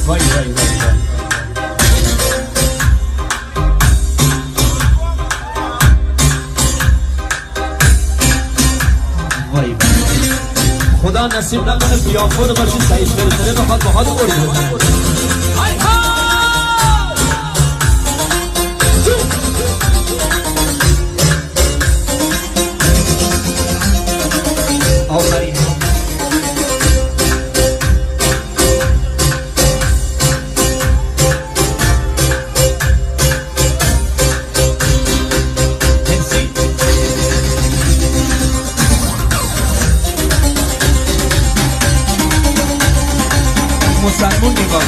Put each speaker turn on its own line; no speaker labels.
وای وای وای وای خدا نصیب نکنه بیافور باشی سعید برسنه بخواد با حال برده آفرین مسلمون نگاه